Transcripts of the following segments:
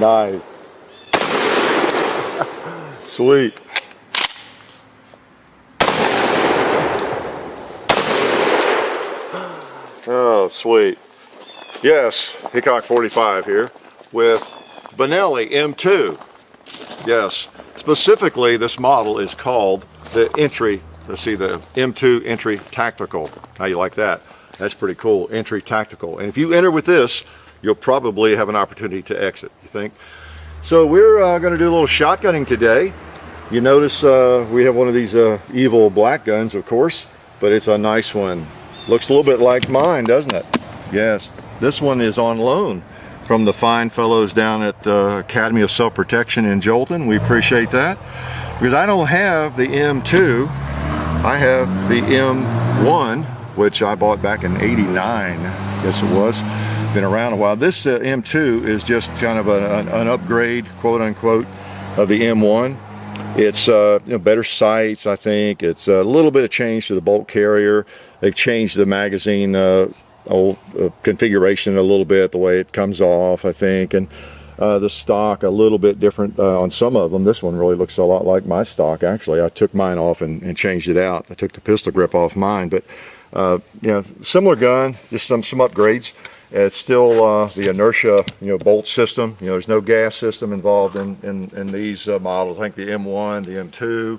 Nice. Sweet. Oh, sweet. Yes, Hickok 45 here with Benelli M2. Yes, specifically this model is called the Entry, let's see, the M2 Entry Tactical. How you like that? That's pretty cool, Entry Tactical. And if you enter with this, you'll probably have an opportunity to exit, you think? So we're going to do a little shotgunning today. You notice we have one of these evil black guns, of course, but it's a nice one. Looks a little bit like mine, doesn't it? Yes, this one is on loan from the fine fellows down at Academy of Self-Protection in Jolton. We appreciate that. Because I don't have the M2, I have the M1, which I bought back in '89, I guess it was. Been around a while. This M2 is just kind of an upgrade, quote unquote, of the M1. It's you know, better sights, I think. It's a little bit of change to the bolt carrier. They've changed the magazine configuration a little bit, the way it comes off, I think, and the stock a little bit different on some of them. This one really looks a lot like my stock, actually. I took mine off and changed it out. I took the pistol grip off mine, but you know, similar gun, just some upgrades. It's still the inertia, you know, bolt system. You know, there's no gas system involved in these models. I think the M1, the M2,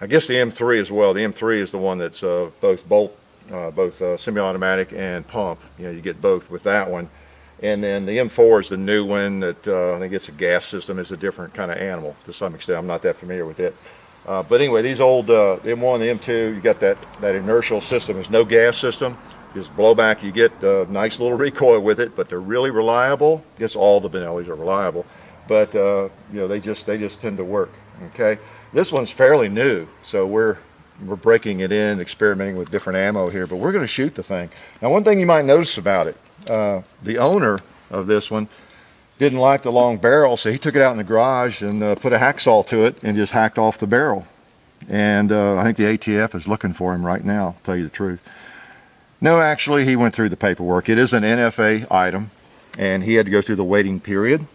I guess the M3 as well. The M3 is the one that's both bolt, both semi-automatic and pump. You know, you get both with that one. And then the M4 is the new one that I think it's a gas system. It's a different kind of animal to some extent. I'm not that familiar with it. But anyway, these old the M1, the M2, you got that inertial system. There's no gas system. Just blowback, you get a nice little recoil with it, but they're really reliable. I guess all the Benellis are reliable, but you know, they just tend to work. Okay, this one's fairly new, so we're breaking it in, experimenting with different ammo here, but we're going to shoot the thing. Now, one thing you might notice about it, the owner of this one didn't like the long barrel, so he took it out in the garage and put a hacksaw to it and just hacked off the barrel. And I think the ATF is looking for him right now, to tell you the truth. No, actually, he went through the paperwork. It is an NFA item, and he had to go through the waiting period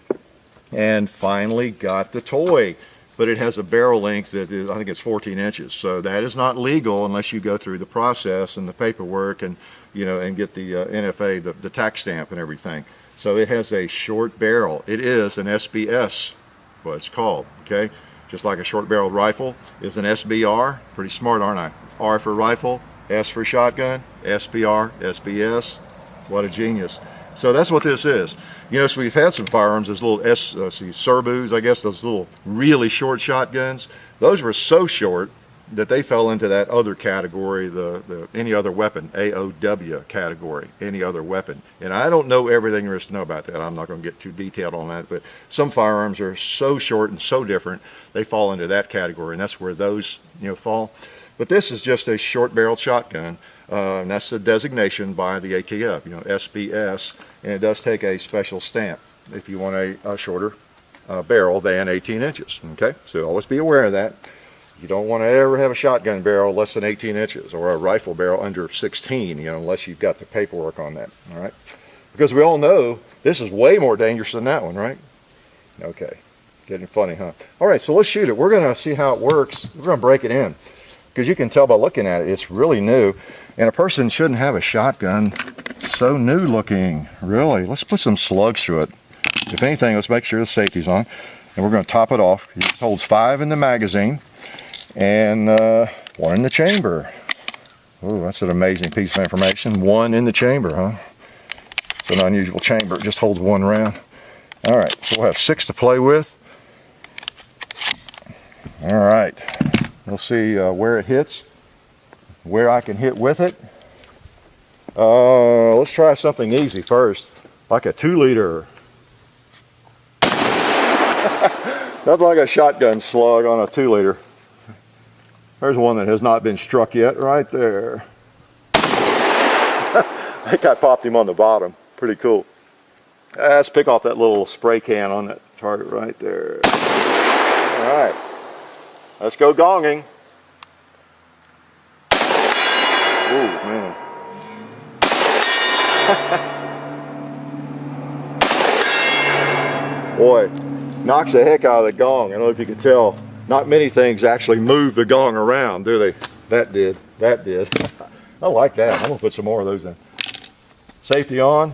and finally got the toy. But it has a barrel length that is, I think it's 14 inches. So that is not legal unless you go through the process and the paperwork and, you know, and get the NFA, the tax stamp and everything. So it has a short barrel. It is an SBS, what it's called, okay? Just like a short barreled rifle is an SBR. Pretty smart, aren't I? R for rifle, S for shotgun, SBR, SBS. What a genius. So that's what this is. You know, so we've had some firearms, those little Serbus, I guess, those little really short shotguns. Those were so short that they fell into that other category, the any other weapon, AOW category, any other weapon. And I don't know everything there is to know about that. I'm not going to get too detailed on that, but some firearms are so short and so different, they fall into that category, and that's where those, you know, fall. But this is just a short-barreled shotgun, and that's the designation by the ATF, you know, SBS, and it does take a special stamp if you want a shorter barrel than 18 inches, okay? So always be aware of that. You don't want to ever have a shotgun barrel less than 18 inches or a rifle barrel under 16, you know, unless you've got the paperwork on that, all right? Because we all know this is way more dangerous than that one, right? Okay, getting funny, huh? All right, so let's shoot it. We're going to see how it works. We're going to break it in. Because you can tell by looking at it, it's really new. And a person shouldn't have a shotgun so new looking, really. Let's put some slugs through it. If anything, let's make sure the safety's on. And we're going to top it off. It holds 5 in the magazine and 1 in the chamber. Oh, that's an amazing piece of information. 1 in the chamber, huh? It's an unusual chamber. It just holds 1 round. All right, so we'll have 6 to play with. All right. We'll see where it hits, where I can hit with it. Let's try something easy first, like a 2-liter. Nothing like a shotgun slug on a 2-liter. There's one that has not been struck yet, right there. I think I popped him on the bottom. Pretty cool. Let's pick off that little spray can on that target right there. All right. Let's go gonging. Ooh, man. Boy, knocks the heck out of the gong. I don't know if you can tell. Not many things actually move the gong around, do they? That did. That did. I like that. I'm going to put some more of those in. Safety on.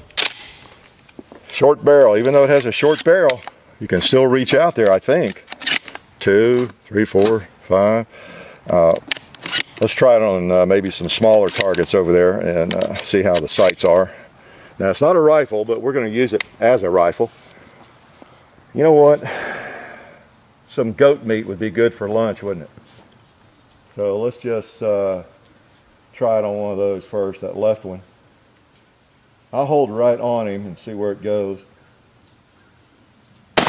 Short barrel. Even though it has a short barrel, you can still reach out there, I think. 2, 3, 4, 5. Let's try it on maybe some smaller targets over there and see how the sights are. Now, it's not a rifle, but we're going to use it as a rifle. You know what? Some goat meat would be good for lunch, wouldn't it? So let's just try it on one of those first, that left one. I'll hold right on him and see where it goes. It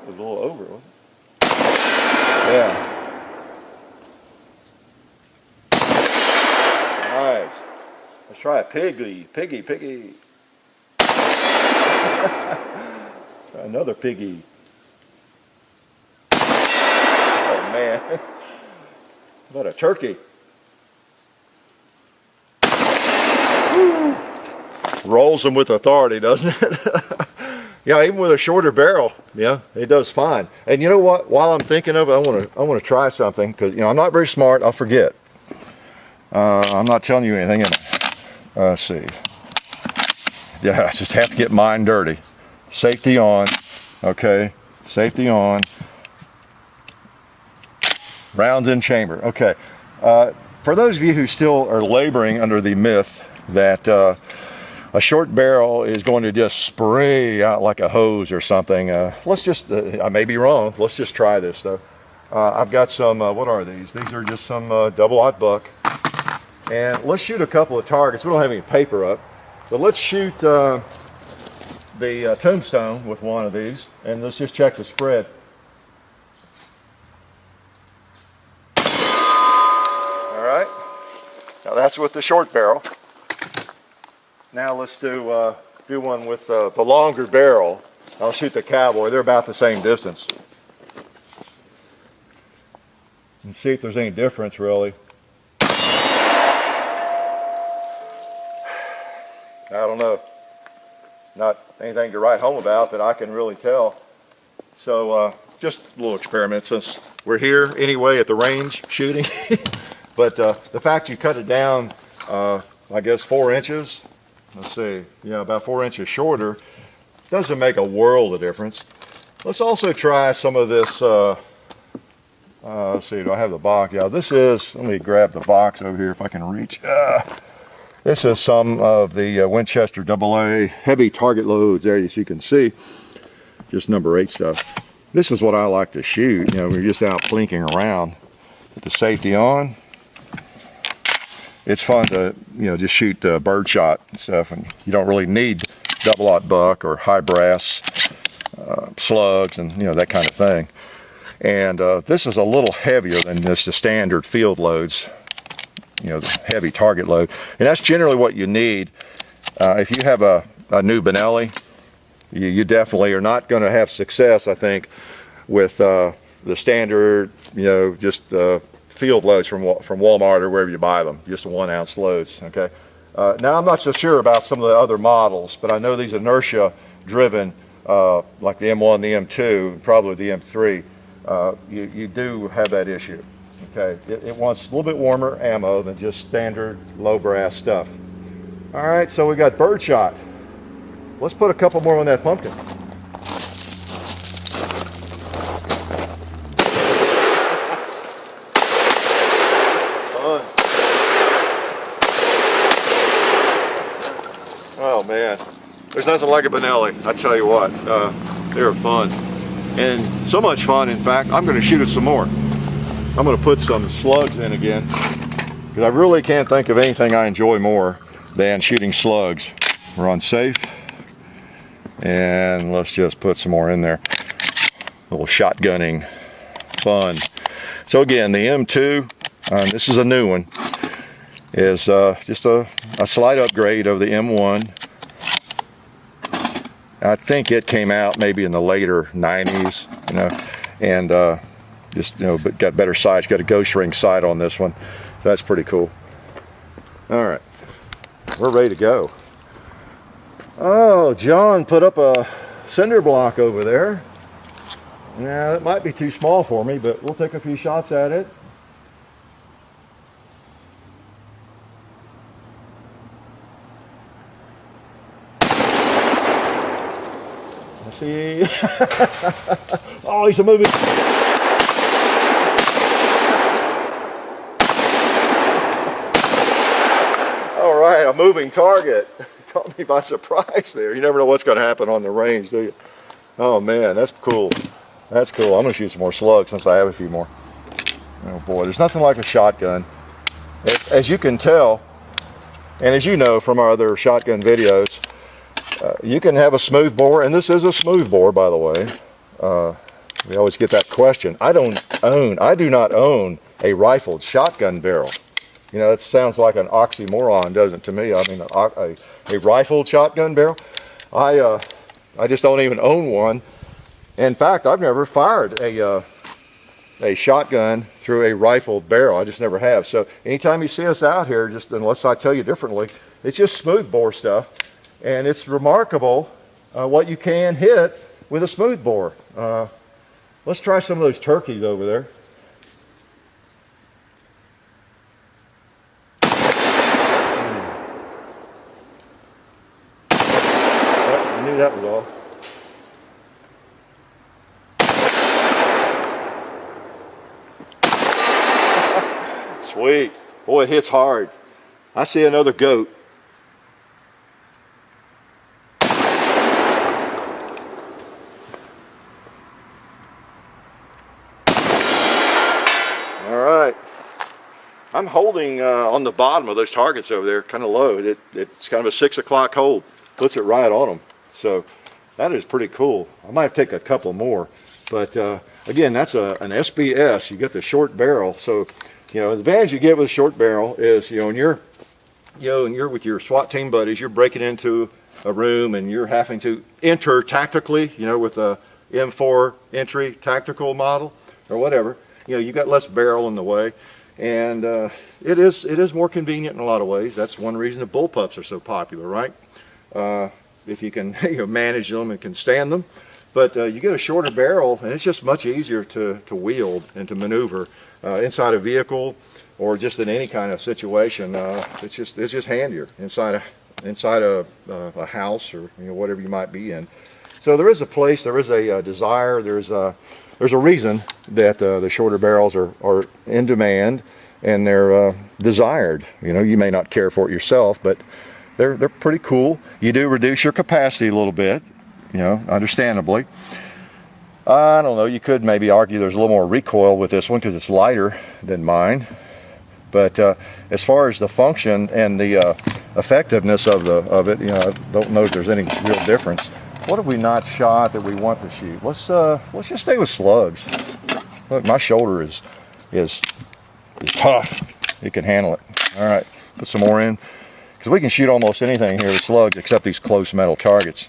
was a little over, wasn't it? Yeah. Nice. Let's try a piggy. Try another piggy. Oh man. How about a turkey? Woo. Rolls them with authority, doesn't it? Yeah, even with a shorter barrel, yeah, it does fine. And you know what? While I'm thinking of it, I want to try something because I'm not very smart. I'll forget. I'm not telling you anything. Let's see. Yeah, I just have to get mine dirty. Safety on. Okay, safety on. Rounds in chamber. Okay. For those of you who still are laboring under the myth that a short barrel is going to just spray out like a hose or something, let's just, I may be wrong, let's just try this though. I've got some, what are these? These are just some double-aught buck. And let's shoot a couple of targets. We don't have any paper up, but let's shoot the tombstone with one of these, and let's just check the spread. All right, now that's with the short barrel. Now let's do one with the longer barrel. I'll shoot the cowboy. They're about the same distance. And see if there's any difference really. I don't know. Not anything to write home about that I can really tell. So just a little experiment since we're here anyway at the range shooting. But the fact you cut it down, I guess 4 inches. Let's see, yeah, about 4 inches shorter doesn't make a world of difference. Let's also try some of this. Let's see, do I have the box? Yeah, this is, let me grab the box over here if I can reach. This is some of the Winchester AA heavy target loads there, as you can see. Just number 8 stuff. This is what I like to shoot. We're just out plinking around with the safety on. It's fun to, just shoot birdshot and stuff, and you don't really need double-aught buck or high brass slugs and that kind of thing. And this is a little heavier than just the standard field loads. The heavy target load, and that's generally what you need. If you have a new Benelli, you definitely are not going to have success, I think, with the standard, just field loads from Walmart or wherever you buy them, just the 1 ounce loads. Okay. Now I'm not so sure about some of the other models, but I know these inertia driven, like the M1, the M2, probably the M3, you do have that issue. Okay, it wants a little bit warmer ammo than just standard low brass stuff. All right, so we got birdshot. Let's put a couple more on that pumpkin. Fun. Oh man, there's nothing like a Benelli. I tell you what, they're fun, and so much fun. In fact, I'm going to shoot it some more. I'm going to put some slugs in again because I really can't think of anything I enjoy more than shooting slugs. We're on safe, and let's just put some more in there. A little shotgunning fun. So again, the M2, this is a new one, is just a slight upgrade of the M1. I think it came out maybe in the later 90s, and just, but got better sights. Got a ghost ring sight on this one. So that's pretty cool. All right, we're ready to go. Oh, John put up a cinder block over there. Now, it might be too small for me, but we'll take a few shots at it. Let's see. Oh, he's a moving. All right, a moving target. Caught me by surprise there. You never know what's going to happen on the range, do you? Oh man, that's cool. That's cool. I'm going to shoot some more slugs since I have a few more. Oh boy, there's nothing like a shotgun. As you can tell, and as you know from our other shotgun videos, you can have a smooth bore, and this is a smooth bore, by the way. We always get that question. I do not own a rifled shotgun barrel. You know, that sounds like an oxymoron, doesn't it, to me? I mean, a rifled shotgun barrel. I just don't even own one. In fact, I've never fired a shotgun through a rifled barrel. I just never have. So anytime you see us out here, just unless I tell you differently, it's just smooth bore stuff, and it's remarkable what you can hit with a smooth bore. Let's try some of those turkeys over there. I knew that was all. Sweet. Boy, it hits hard. I see another goat. All right. I'm holding on the bottom of those targets over there, kind of low. It's kind of a 6 o'clock hold. Puts it right on them. So that is pretty cool. I might take a couple more. But again, that's an SBS. You get the short barrel. So you know, the advantage you get with a short barrel is, when you're with your SWAT team buddies, you're breaking into a room and you're having to enter tactically, with a M4 entry tactical model or whatever. You got less barrel in the way, and it is more convenient in a lot of ways. That's one reason the bullpups are so popular, right? If you can manage them and can stand them. But you get a shorter barrel, and it's just much easier to wield and to maneuver. Inside a vehicle or just in any kind of situation, it's just handier inside a house or whatever you might be in. So there is a place, there is a desire, there's a reason that the shorter barrels are in demand, and they're desired. You may not care for it yourself, but they're pretty cool. You do reduce your capacity a little bit, understandably. I don't know, you could maybe argue there's a little more recoil with this one because it's lighter than mine. But as far as the function and the effectiveness of it, I don't know if there's any real difference. What have we not shot that we want to shoot? Let's just stay with slugs. Look, my shoulder is tough. It can handle it. All right, put some more in, because we can shoot almost anything here with slugs except these close metal targets.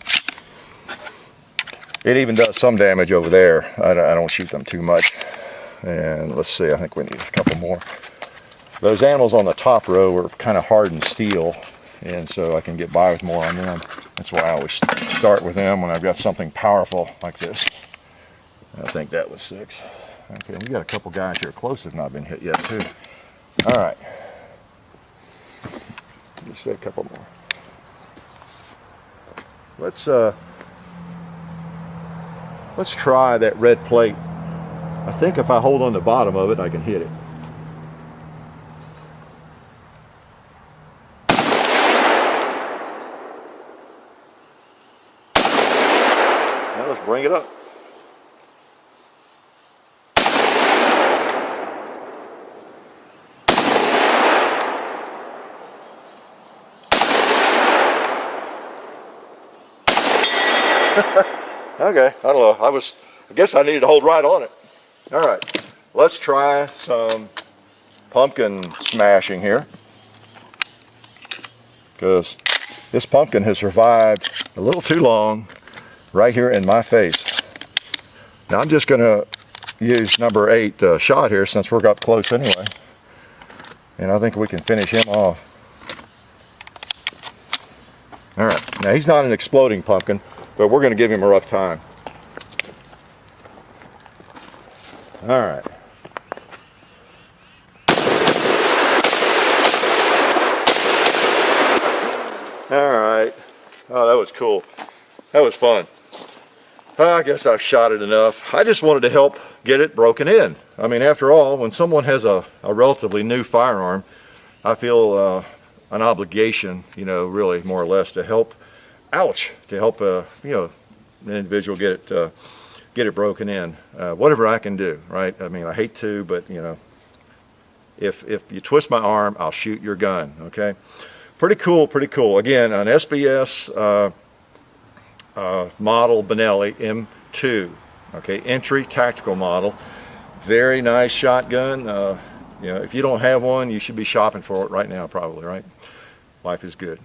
It even does some damage over there. I don't shoot them too much. And let's see, I think we need a couple more. Those animals on the top row are kind of hardened steel, and so I can get by with more on them. That's why I always start with them when I've got something powerful like this. I think that was 6. Okay, we got a couple guys here close that have not been hit yet too. All right. Just say a couple more. Let's try that red plate. I think if I hold on the bottom of it, I can hit it. Now let's bring it up. Okay, I don't know. I guess I needed to hold right on it. All right, let's try some pumpkin smashing here, because this pumpkin has survived a little too long right here in my face. Now I'm just going to use number 8 shot here, since we're up close anyway, and I think we can finish him off. All right, now he's not an exploding pumpkin, but we're going to give him a rough time. All right. All right. Oh, that was cool. That was fun. I guess I've shot it enough. I just wanted to help get it broken in. I mean, after all, when someone has a relatively new firearm, I feel an obligation, you know, really more or less to help, to help, you know, an individual get it broken in. Whatever I can do, right? I mean, I hate to, but you know, if you twist my arm, I'll shoot your gun. Okay, pretty cool, pretty cool. Again, an SBS model Benelli M2. Okay, entry tactical model. Very nice shotgun. You know, if you don't have one, you should be shopping for it right now, probably. Right? Life is good.